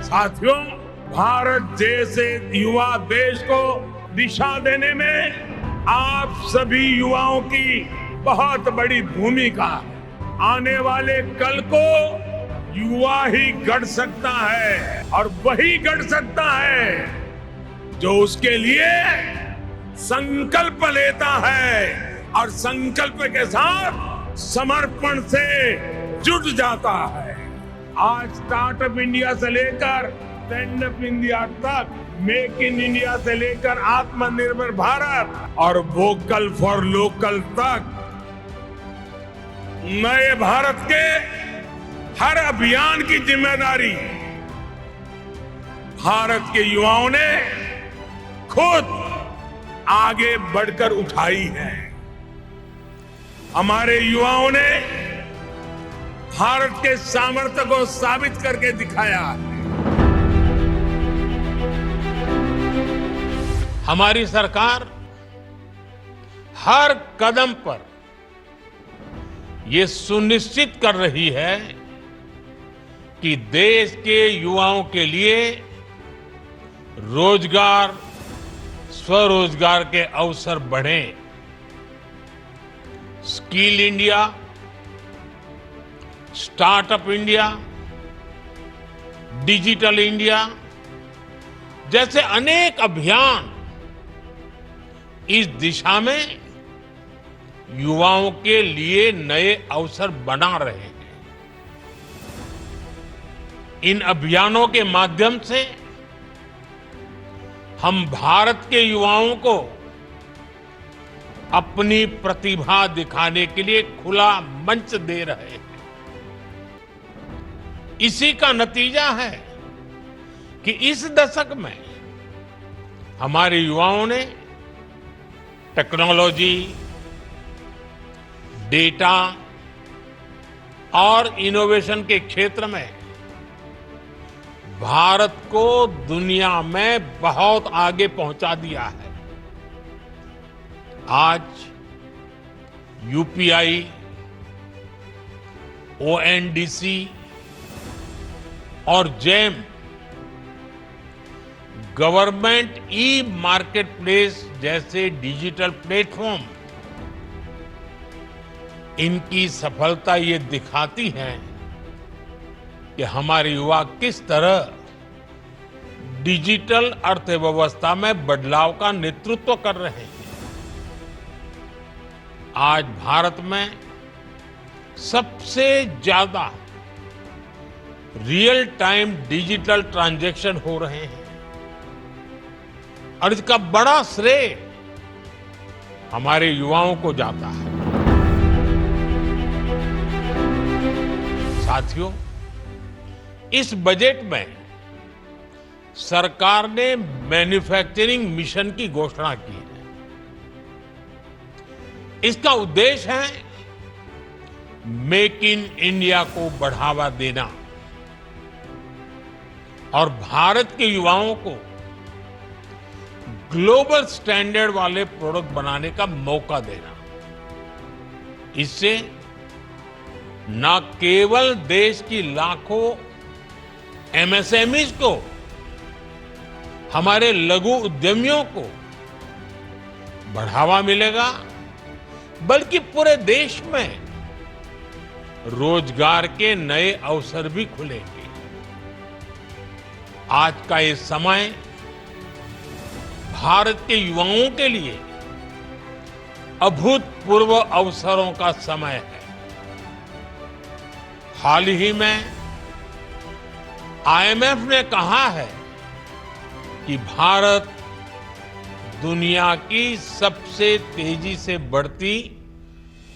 साथियों, भारत जैसे युवा देश को दिशा देने में आप सभी युवाओं की बहुत बड़ी भूमिका है। आने वाले कल को युवा ही गढ़ सकता है और वही गढ़ सकता है जो उसके लिए संकल्प लेता है और संकल्प के साथ समर्पण से जुट जाता है। आज स्टार्टअप इंडिया से लेकर स्टैंड अप इंडिया तक, मेक इन इंडिया से लेकर आत्मनिर्भर भारत और वोकल फॉर लोकल तक, नए भारत के हर अभियान की जिम्मेदारी भारत के युवाओं ने खुद आगे बढ़कर उठाई है। हमारे युवाओं ने भारत के सामर्थ्य को साबित करके दिखाया है। हमारी सरकार हर कदम पर ये सुनिश्चित कर रही है कि देश के युवाओं के लिए रोजगार, स्वरोजगार के अवसर बढ़ें। Skill India, startup India, digital India जैसे अनेक अभियान इस दिशा में युवाओं के लिए नए अवसर बना रहे हैं। इन अभियानों के माध्यम से हम भारत के युवाओं को अपनी प्रतिभा दिखाने के लिए खुला मंच दे रहे हैं। इसी का नतीजा है कि इस दशक में हमारे युवाओं ने टेक्नोलॉजी, डेटा और इनोवेशन के क्षेत्र में भारत को दुनिया में बहुत आगे पहुंचा दिया है। आज यूपीआई, ओएनडीसी और GeM government e market place जैसे डिजिटल प्लेटफॉर्म, इनकी सफलता ये दिखाती है कि हमारे युवा किस तरह डिजिटल अर्थव्यवस्था में बदलाव का नेतृत्व कर रहे हैं। आज भारत में सबसे ज्यादा रियल टाइम डिजिटल ट्रांजैक्शन हो रहे हैं और इसका बड़ा श्रेय हमारे युवाओं को जाता है। साथियों, इस बजट में सरकार ने मैन्युफैक्चरिंग मिशन की घोषणा की है। इसका उद्देश्य है मेक इन इंडिया को बढ़ावा देना और भारत के युवाओं को ग्लोबल स्टैंडर्ड वाले प्रोडक्ट बनाने का मौका देना। इससे न केवल देश की लाखों एमएसएमईज को, हमारे लघु उद्यमियों को बढ़ावा मिलेगा, बल्कि पूरे देश में रोजगार के नए अवसर भी खुलेंगे। आज का ये समय भारत के युवाओं के लिए अभूतपूर्व अवसरों का समय है। हाल ही में आईएमएफ ने कहा है कि भारत दुनिया की सबसे तेजी से बढ़ती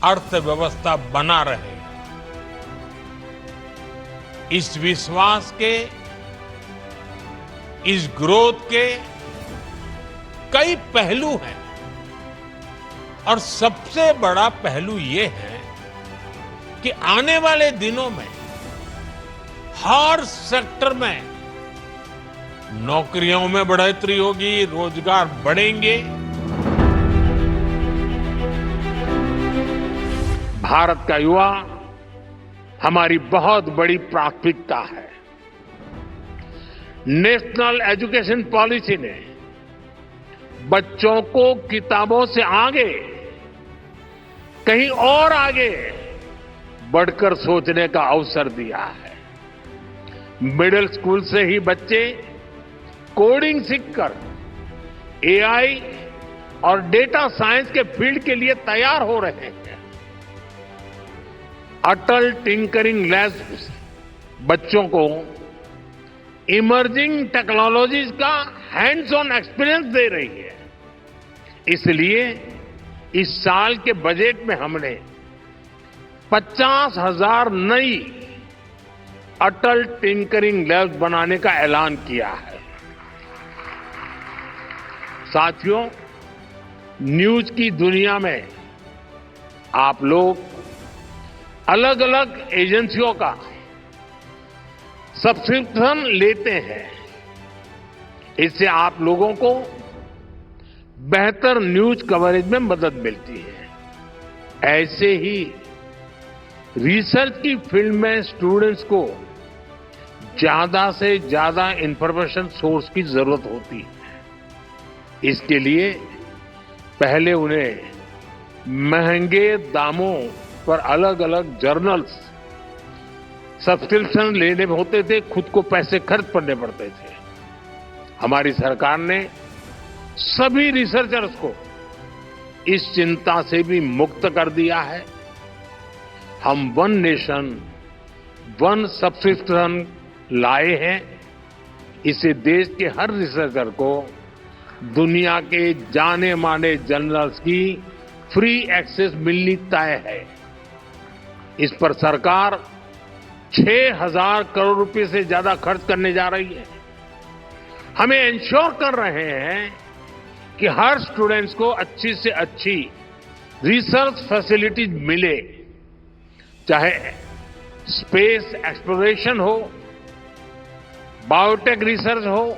अर्थव्यवस्था बना रहेगा। इस विश्वास के, इस ग्रोथ के कई पहलू हैं और सबसे बड़ा पहलू ये है कि आने वाले दिनों में हर सेक्टर में नौकरियों में बढ़ोतरी होगी, रोजगार बढ़ेंगे। भारत का युवा हमारी बहुत बड़ी प्राथमिकता है। नेशनल एजुकेशन पॉलिसी ने बच्चों को किताबों से आगे, कहीं और आगे बढ़कर सोचने का अवसर दिया है। मिडिल स्कूल से ही बच्चे कोडिंग सीखकर एआई और डेटा साइंस के फील्ड के लिए तैयार हो रहे हैं। अटल टिंकरिंग लैब्स बच्चों को इमर्जिंग टेक्नोलॉजीज का हैंड्स ऑन एक्सपीरियंस दे रही है। इसलिए इस साल के बजट में हमने 50,000 नई अटल टिंकरिंग लैब्स बनाने का ऐलान किया है। साथियों, न्यूज की दुनिया में आप लोग अलग अलग एजेंसियों का सब्सक्रिप्शन लेते हैं। इससे आप लोगों को बेहतर न्यूज कवरेज में मदद मिलती है। ऐसे ही रिसर्च की फील्ड में स्टूडेंट्स को ज्यादा से ज्यादा इंफॉर्मेशन सोर्स की जरूरत होती है। इसके लिए पहले उन्हें महंगे दामों पर अलग अलग जर्नल्स सब्सक्रिप्शन लेने होते थे, खुद को पैसे खर्च करने पड़ते थे। हमारी सरकार ने सभी रिसर्चर्स को इस चिंता से भी मुक्त कर दिया है। हम वन नेशन वन सब्सक्रिप्शन लाए हैं। इससे देश के हर रिसर्चर को दुनिया के जाने माने जर्नल्स की फ्री एक्सेस मिलनी तय है। इस पर सरकार 6,000 करोड़ रुपए से ज्यादा खर्च करने जा रही है। हमें इंश्योर कर रहे हैं कि हर स्टूडेंट्स को अच्छी से अच्छी रिसर्च फैसिलिटीज मिले, चाहे स्पेस एक्सप्लोरेशन हो, बायोटेक रिसर्च हो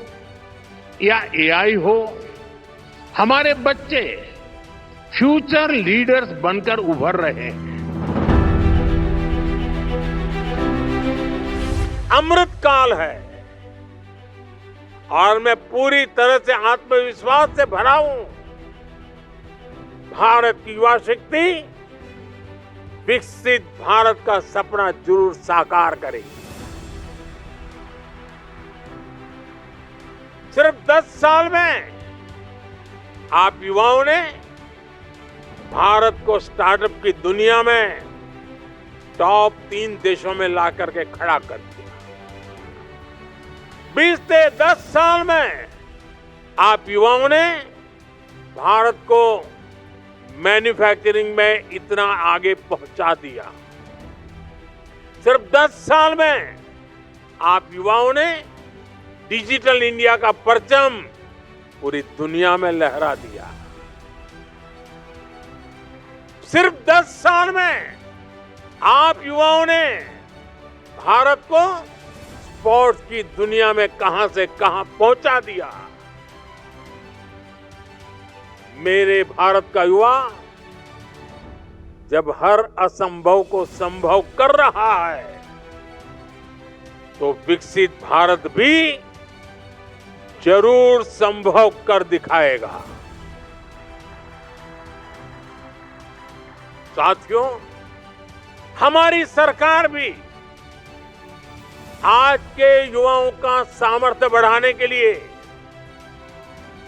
या एआई हो। हमारे बच्चे फ्यूचर लीडर्स बनकर उभर रहे हैं। अमृत काल है और मैं पूरी तरह से आत्मविश्वास से भरा हूं। भारत की युवा शक्ति विकसित भारत का सपना जरूर साकार करेगी। सिर्फ 10 साल में आप युवाओं ने भारत को स्टार्टअप की दुनिया में टॉप 3 देशों में ला करके खड़ा कर दिया। 20 से 10 साल में आप युवाओं ने भारत को मैन्युफैक्चरिंग में इतना आगे पहुंचा दिया। सिर्फ 10 साल में आप युवाओं ने डिजिटल इंडिया का परचम पूरी दुनिया में लहरा दिया। सिर्फ 10 साल में आप युवाओं ने भारत को स्पोर्ट्स की दुनिया में कहां से कहां पहुंचा दिया। मेरे भारत का युवा जब हर असंभव को संभव कर रहा है तो विकसित भारत भी जरूर संभव कर दिखाएगा। साथियों, हमारी सरकार भी आज के युवाओं का सामर्थ्य बढ़ाने के लिए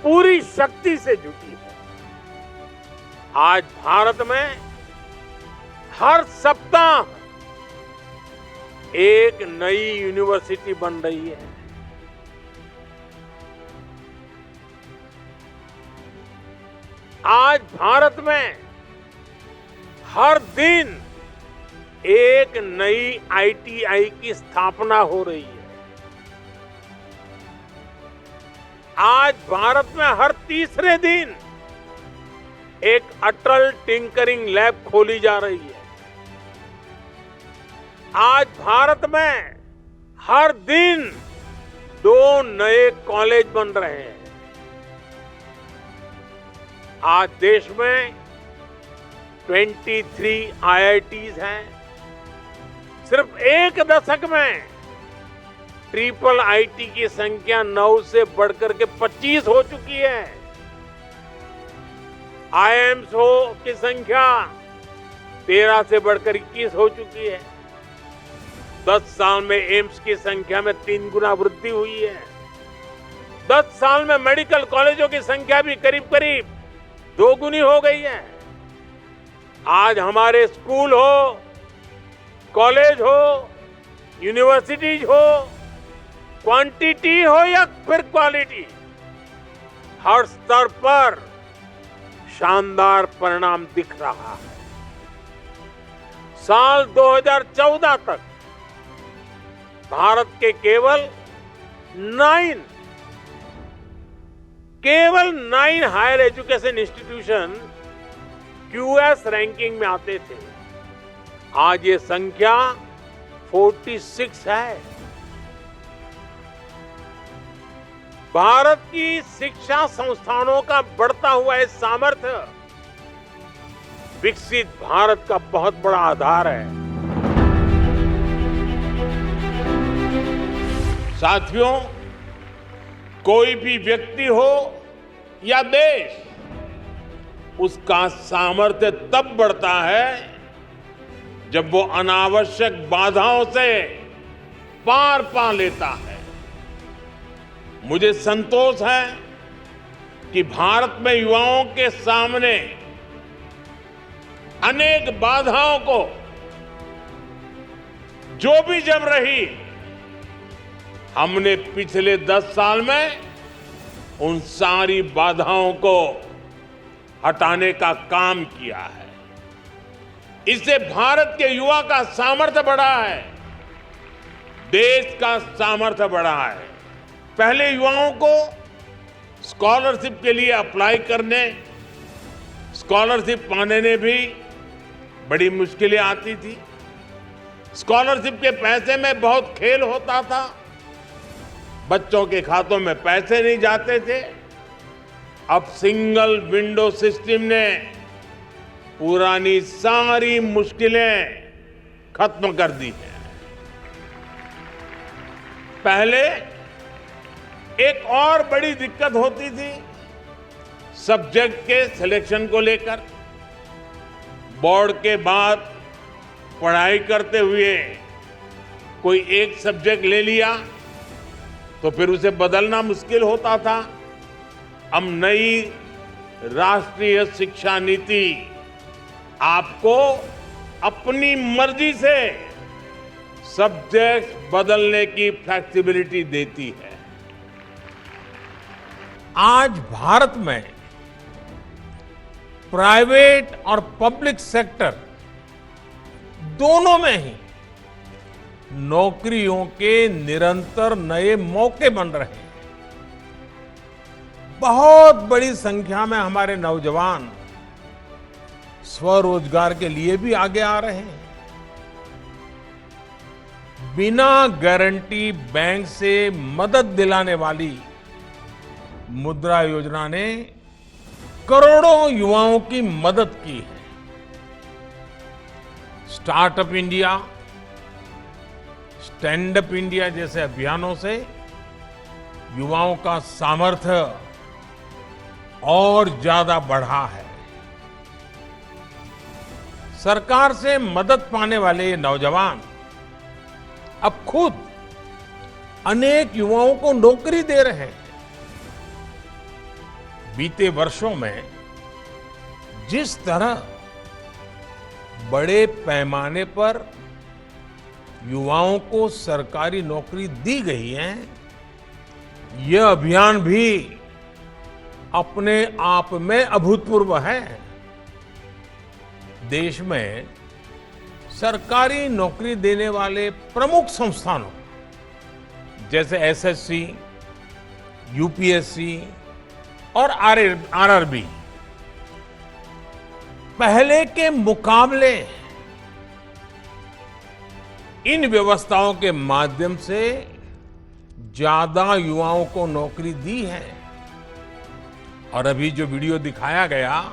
पूरी शक्ति से जुटी है। आज भारत में हर सप्ताह एक नई यूनिवर्सिटी बन रही है। आज भारत में हर दिन एक नई आईटीआई की स्थापना हो रही है। आज भारत में हर तीसरे दिन एक अटल टिंकरिंग लैब खोली जा रही है। आज भारत में हर दिन 2 नए कॉलेज बन रहे हैं। आज देश में 23 आईआईटीज हैं। सिर्फ एक दशक में ट्रिपल आईटी की संख्या 9 से बढ़कर के 25 हो चुकी है। आईएम्स की संख्या 13 से बढ़कर 21 हो चुकी है। 10 साल में एम्स की संख्या में 3 गुना वृद्धि हुई है। 10 साल में मेडिकल कॉलेजों की संख्या भी करीब करीब 2 गुनी हो गई है। आज हमारे स्कूल हो, कॉलेज हो, यूनिवर्सिटीज हो, क्वांटिटी हो या फिर क्वालिटी, हर स्तर पर शानदार परिणाम दिख रहा है। साल 2014 तक भारत के केवल 9 higher education institution QS ranking में आते थे। आज ये संख्या 46 है। भारत की शिक्षा संस्थानों का बढ़ता हुआ ये सामर्थ्य विकसित भारत का बहुत बड़ा आधार है। साथियों, कोई भी व्यक्ति हो या देश, उसका सामर्थ्य तब बढ़ता है जब वो अनावश्यक बाधाओं से पार पा लेता है। मुझे संतोष है कि भारत में युवाओं के सामने अनेक बाधाओं को जो भी जम रही, हमने पिछले 10 साल में उन सारी बाधाओं को हटाने का काम किया है। इससे भारत के युवा का सामर्थ्य बढ़ा है, देश का सामर्थ्य बढ़ा है। पहले युवाओं को स्कॉलरशिप के लिए अप्लाई करने, स्कॉलरशिप पाने में भी बड़ी मुश्किलें आती थी। स्कॉलरशिप के पैसे में बहुत खेल होता था, बच्चों के खातों में पैसे नहीं जाते थे। अब सिंगल विंडो सिस्टम ने पुरानी सारी मुश्किलें खत्म कर दी हैं। पहले एक और बड़ी दिक्कत होती थी सब्जेक्ट के सिलेक्शन को लेकर। बोर्ड के बाद पढ़ाई करते हुए कोई एक सब्जेक्ट ले लिया तो फिर उसे बदलना मुश्किल होता था। अब नई राष्ट्रीय शिक्षा नीति आपको अपनी मर्जी से सब्जेक्ट बदलने की फ्लेक्सिबिलिटी देती है। आज भारत में प्राइवेट और पब्लिक सेक्टर दोनों में ही नौकरियों के निरंतर नए मौके बन रहे हैं। बहुत बड़ी संख्या में हमारे नौजवान स्वरोजगार के लिए भी आगे आ रहे हैं। बिना गारंटी बैंक से मदद दिलाने वाली मुद्रा योजना ने करोड़ों युवाओं की मदद की है। Startup India, stand up India जैसे अभियानों से युवाओं का सामर्थ्य और ज्यादा बढ़ा है। सरकार से मदद पाने वाले ये नौजवान अब खुद अनेक युवाओं को नौकरी दे रहे हैं। बीते वर्षों में जिस तरह बड़े पैमाने पर युवाओं को सरकारी नौकरी दी गई है, यह अभियान भी अपने आप में अभूतपूर्व है। देश में सरकारी नौकरी देने वाले प्रमुख संस्थानों जैसे एसएससी, यूपीएससी और आरआरबी पहले के मुकाबले इन व्यवस्थाओं के माध्यम से ज्यादा युवाओं को नौकरी दी है। और अभी जो वीडियो दिखाया गया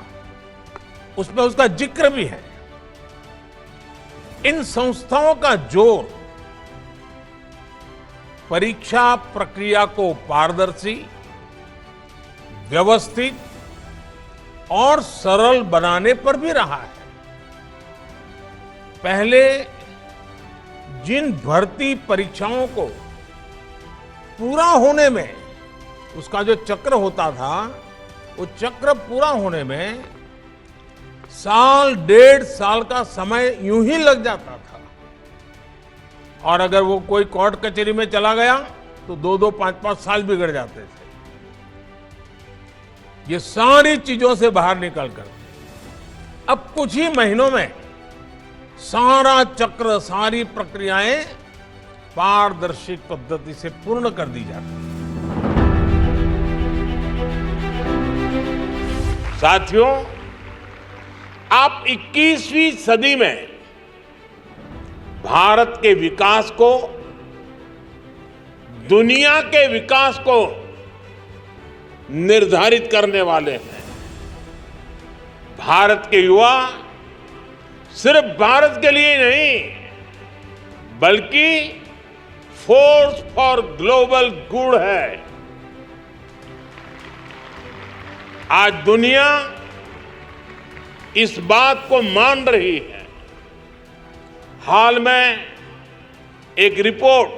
उसमें उसका जिक्र भी है। इन संस्थाओं का जोर परीक्षा प्रक्रिया को पारदर्शी, व्यवस्थित और सरल बनाने पर भी रहा है। पहले जिन भर्ती परीक्षाओं को पूरा होने में, उसका जो चक्र होता था, वो चक्र पूरा होने में साल, 1.5 साल का समय यूं ही लग जाता था। और अगर वो कोई कोर्ट कचहरी में चला गया तो 2-2, 5-5 साल बिगड़ जाते थे। ये सारी चीजों से बाहर निकलकर अब कुछ ही महीनों में सारा चक्र, सारी प्रक्रियाएं पारदर्शी पद्धति से पूर्ण कर दी जाती हैं। साथियों, आप 21वीं सदी में भारत के विकास को, दुनिया के विकास को निर्धारित करने वाले हैं। भारत के युवा सिर्फ भारत के लिए नहीं, बल्कि फोर्स फॉर ग्लोबल गुड है। आज दुनिया इस बात को मान रही है। हाल में एक रिपोर्ट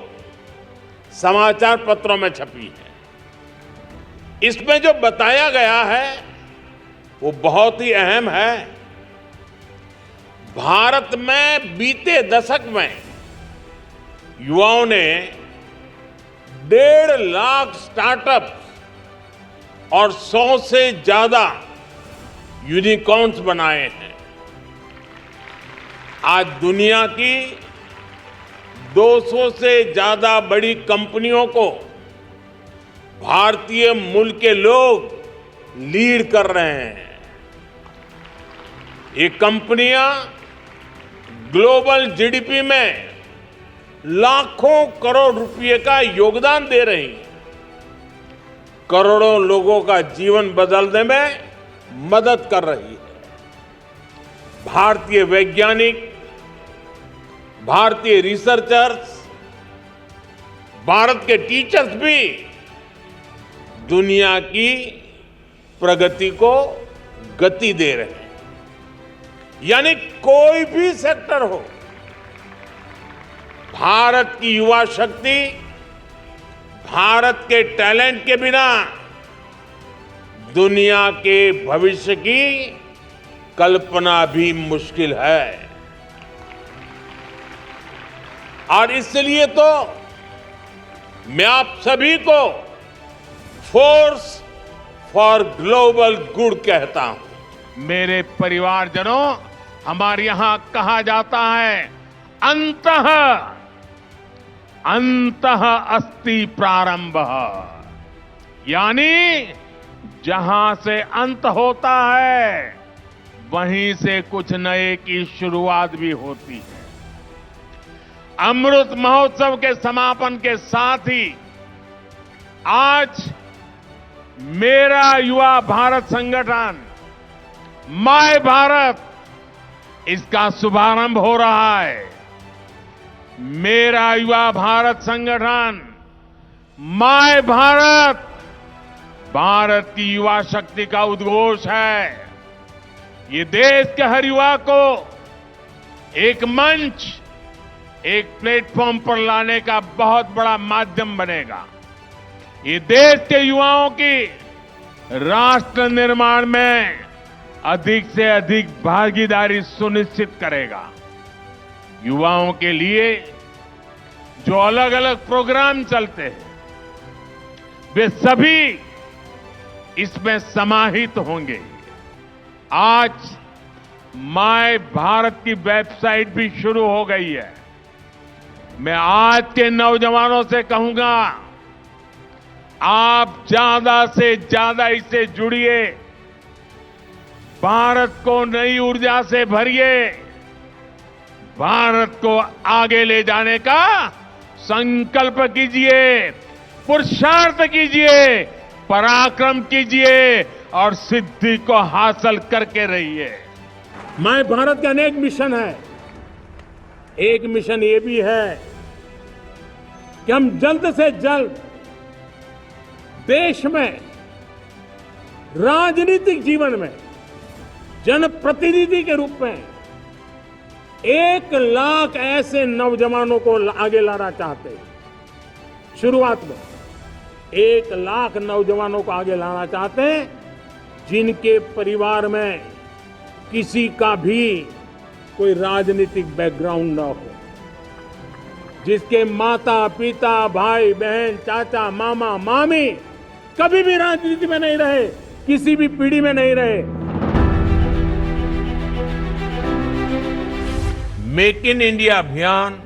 समाचार पत्रों में छपी है। इसमें जो बताया गया है वो बहुत ही अहम है। भारत में बीते दशक में युवाओं ने 1.5 लाख स्टार्टअप और 100 से ज्यादा यूनिकॉर्न्स बनाए हैं। आज दुनिया की 200 से ज्यादा बड़ी कंपनियों को भारतीय मूल के लोग लीड कर रहे हैं। ये कंपनियां ग्लोबल जीडीपी में लाखों करोड़ रुपए का योगदान दे रही हैं, करोड़ों लोगों का जीवन बदलने में मदद कर रही है। भारतीय वैज्ञानिक, भारतीय रिसर्चर्स, भारत के टीचर्स भी दुनिया की प्रगति को गति दे रहे हैं। यानी कोई भी सेक्टर हो, भारत की युवा शक्ति, भारत के टैलेंट के बिना दुनिया के भविष्य की कल्पना भी मुश्किल है। और इसलिए तो मैं आप सभी को फोर्स फॉर ग्लोबल गुड कहता हूं। मेरे परिवारजनों, हमारे यहां कहा जाता है, अंतः अस्ति प्रारंभः, यानी जहां से अंत होता है वहीं से कुछ नए की शुरुआत भी होती है। अमृत महोत्सव के समापन के साथ ही आज मेरा युवा भारत संगठन माय भारत, इसका शुभारंभ हो रहा है। मेरा युवा भारत संगठन माय भारत, भारत की युवा शक्ति का उद्घोष है। ये देश के हर युवा को एक मंच, एक प्लेटफॉर्म पर लाने का बहुत बड़ा माध्यम बनेगा। ये देश के युवाओं की राष्ट्र निर्माण में अधिक से अधिक भागीदारी सुनिश्चित करेगा। युवाओं के लिए जो अलग अलग प्रोग्राम चलते हैं, वे सभी इसमें समाहित होंगे। आज माय भारत की वेबसाइट भी शुरू हो गई है। मैं आज के नौजवानों से कहूंगा, आप ज्यादा से ज्यादा इससे जुड़िए, भारत को नई ऊर्जा से भरिए, भारत को आगे ले जाने का संकल्प कीजिए, पुरुषार्थ कीजिए, पराक्रम कीजिए और सिद्धि को हासिल करके रहिए। माय भारत के अनेक मिशन है। एक मिशन ये भी है कि हम जल्द से जल्द देश में राजनीतिक जीवन में जनप्रतिनिधि के रूप में 1 लाख ऐसे नौजवानों को आगे लाना चाहते हैं। शुरुआत में 1 लाख नौजवानों को आगे लाना चाहते हैं जिनके परिवार में किसी का भी कोई राजनीतिक बैकग्राउंड न हो, जिसके माता पिता भाई बहन चाचा मामा मामी कभी भी राजनीति में नहीं रहे, किसी भी पीढ़ी में नहीं रहे। मेक इन इंडिया अभियान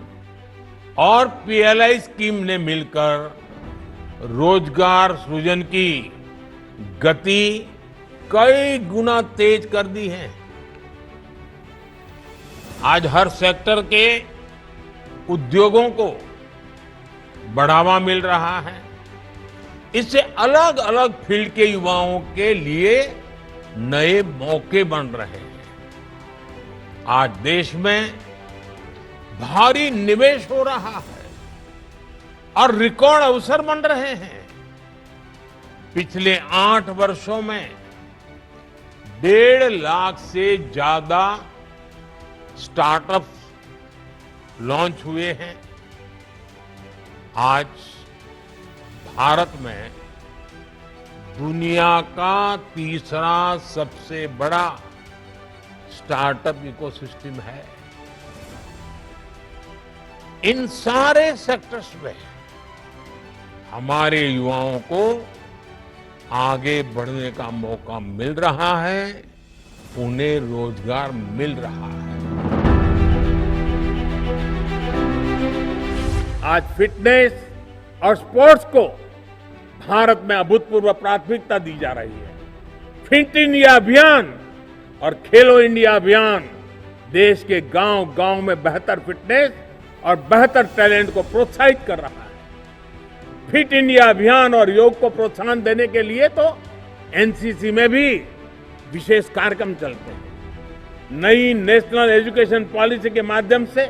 और पीएलआई स्कीम ने मिलकर रोजगार सृजन की गति कई गुना तेज कर दी है। आज हर सेक्टर के उद्योगों को बढ़ावा मिल रहा है। इससे अलग अलग फील्ड के युवाओं के लिए नए मौके बन रहे हैं। आज देश में भारी निवेश हो रहा है और रिकॉर्ड अवसर बन रहे हैं। पिछले 8 वर्षों में 1.5 लाख से ज्यादा स्टार्टअप्स लॉन्च हुए हैं। आज भारत में दुनिया का तीसरा सबसे बड़ा स्टार्टअप इकोसिस्टम है। इन सारे सेक्टर्स में हमारे युवाओं को आगे बढ़ने का मौका मिल रहा है, उन्हें रोजगार मिल रहा है। आज फिटनेस और स्पोर्ट्स को भारत में अभूतपूर्व प्राथमिकता दी जा रही है। फिट इंडिया अभियान और खेलो इंडिया अभियान देश के गांव-गांव में बेहतर फिटनेस और बेहतर टैलेंट को प्रोत्साहित कर रहा है। फिट इंडिया अभियान और योग को प्रोत्साहन देने के लिए तो एनसीसी में भी विशेष कार्यक्रम चलते हैं। नई नेशनल एजुकेशन पॉलिसी के माध्यम से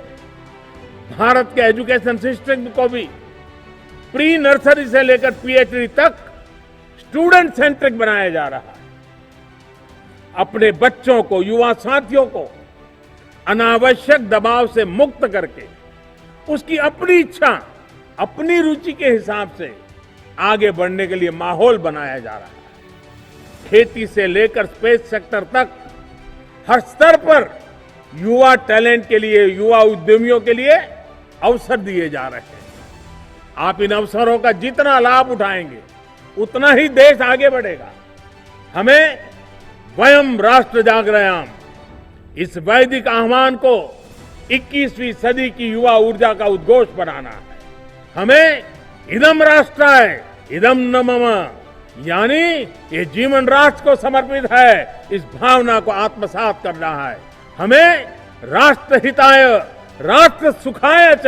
भारत के एजुकेशन सिस्टम को भी प्री नर्सरी से लेकर पीएचडी तक स्टूडेंट सेंट्रिक बनाया जा रहा है। अपने बच्चों को, युवा साथियों को अनावश्यक दबाव से मुक्त करके उसकी अपनी इच्छा, अपनी रुचि के हिसाब से आगे बढ़ने के लिए माहौल बनाया जा रहा है। खेती से लेकर स्पेस सेक्टर तक हर स्तर पर युवा टैलेंट के लिए, युवा उद्यमियों के लिए अवसर दिए जा रहे हैं। आप इन अवसरों का जितना लाभ उठाएंगे उतना ही देश आगे बढ़ेगा। हमें वयम राष्ट्र जागरयाम इस वैदिक आह्वान को 21वीं सदी की युवा ऊर्जा का उद्घोष बनाना है। हमें इदम राष्ट्राय इदम न मम, यानी ये जीवन राष्ट्र को समर्पित है, इस भावना को आत्मसात करना है। हमें राष्ट्र हिताय राष्ट्र सुखाय च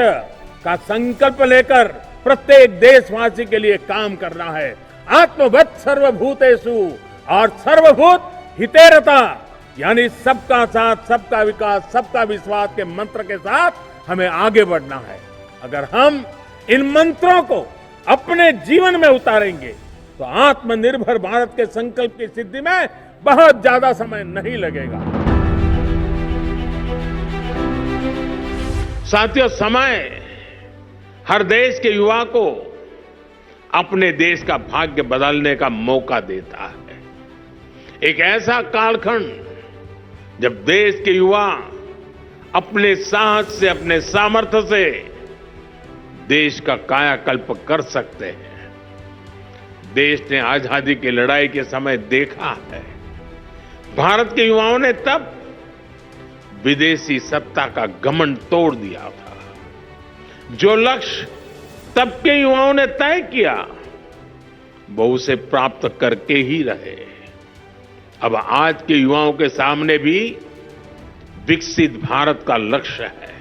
का संकल्प लेकर प्रत्येक देशवासी के लिए काम करना है। आत्मवत् सर्वभूतेषु और सर्वभूत हितेरता, यानी सबका साथ, सबका विकास, सबका विश्वास के मंत्र के साथ हमें आगे बढ़ना है। अगर हम इन मंत्रों को अपने जीवन में उतारेंगे तो आत्मनिर्भर भारत के संकल्प की सिद्धि में बहुत ज्यादा समय नहीं लगेगा। साथियों, समय हर देश के युवा को अपने देश का भाग्य बदलने का मौका देता है। एक ऐसा कालखंड जब देश के युवा अपने साहस से, अपने सामर्थ्य से देश का कायाकल्प कर सकते हैं। देश ने आजादी की लड़ाई के समय देखा है, भारत के युवाओं ने तब विदेशी सत्ता का घमंड तोड़ दिया था। जो लक्ष्य तब के युवाओं ने तय किया वो उसे प्राप्त करके ही रहे। अब आज के युवाओं के सामने भी विकसित भारत का लक्ष्य है।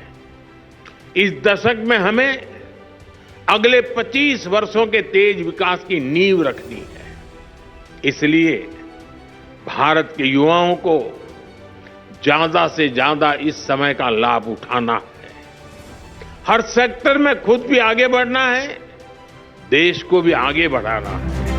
इस दशक में हमें अगले 25 वर्षों के तेज विकास की नींव रखनी है। इसलिए भारत के युवाओं को ज्यादा से ज्यादा इस समय का लाभ उठाना है। हर सेक्टर में खुद भी आगे बढ़ना है, देश को भी आगे बढ़ाना है।